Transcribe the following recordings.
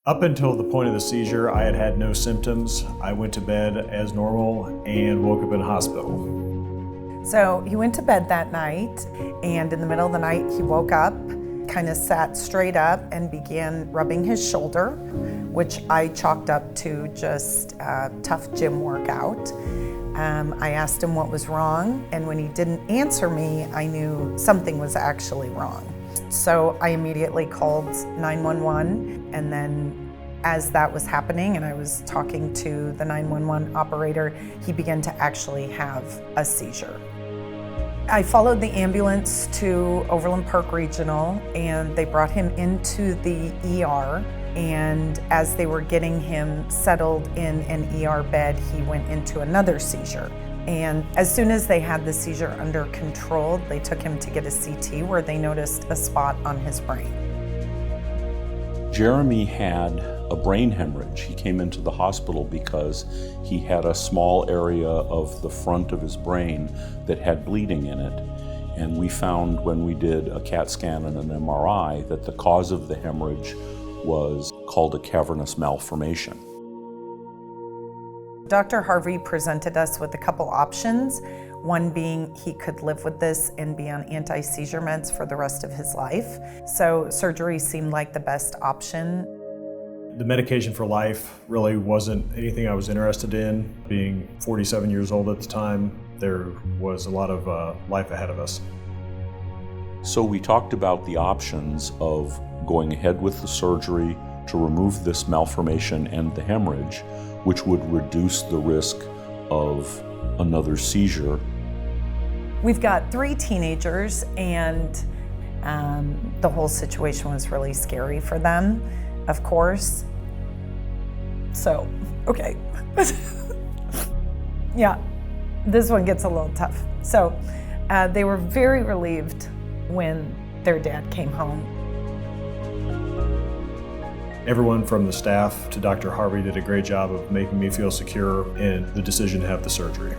Up until the point of the seizure, I had had no symptoms. I went to bed as normal and woke up in a hospital. So he went to bed that night, and in the middle of the night he woke up, kind of sat straight up and began rubbing his shoulder, which I chalked up to just a tough gym workout. I asked him what was wrong, and when he didn't answer me, I knew something was actually wrong. So I immediately called 911, and then as that was happening and I was talking to the 911 operator, he began to actually have a seizure. I followed the ambulance to Overland Park Regional, and they brought him into the ER, and as they were getting him settled in an ER bed, he went into another seizure. And as soon as they had the seizure under control, they took him to get a CT where they noticed a spot on his brain. Jeremy had a brain hemorrhage. He came into the hospital because he had a small area of the front of his brain that had bleeding in it. And we found when we did a CAT scan and an MRI that the cause of the hemorrhage was called a cavernous malformation. Dr. Harvey presented us with a couple options, one being he could live with this and be on anti-seizure meds for the rest of his life. So surgery seemed like the best option. The medication for life really wasn't anything I was interested in. Being 47 years old at the time, there was a lot of life ahead of us. So we talked about the options of going ahead with the surgery to remove this malformation and the hemorrhage, which would reduce the risk of another seizure. We've got 3 teenagers, and the whole situation was really scary for them, of course. So, okay. Yeah, this one gets a little tough. So, they were very relieved when their dad came home. Everyone from the staff to Dr. Harvey did a great job of making me feel secure in the decision to have the surgery.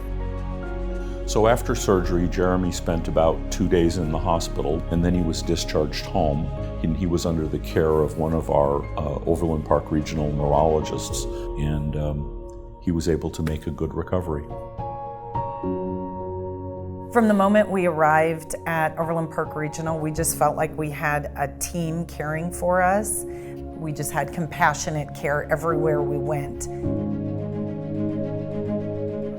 So after surgery, Jeremy spent about 2 days in the hospital, and then he was discharged home. And he was under the care of one of our Overland Park regional neurologists, and he was able to make a good recovery. From the moment we arrived at Overland Park Regional, we just felt like we had a team caring for us. We just had compassionate care everywhere we went.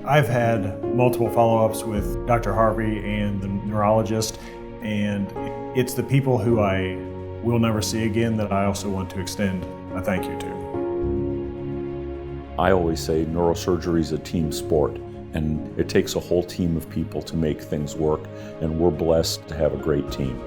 I've had multiple follow-ups with Dr. Harvey and the neurologist, and it's the people who I will never see again that I also want to extend a thank you to. I always say neurosurgery is a team sport, and it takes a whole team of people to make things work, and we're blessed to have a great team.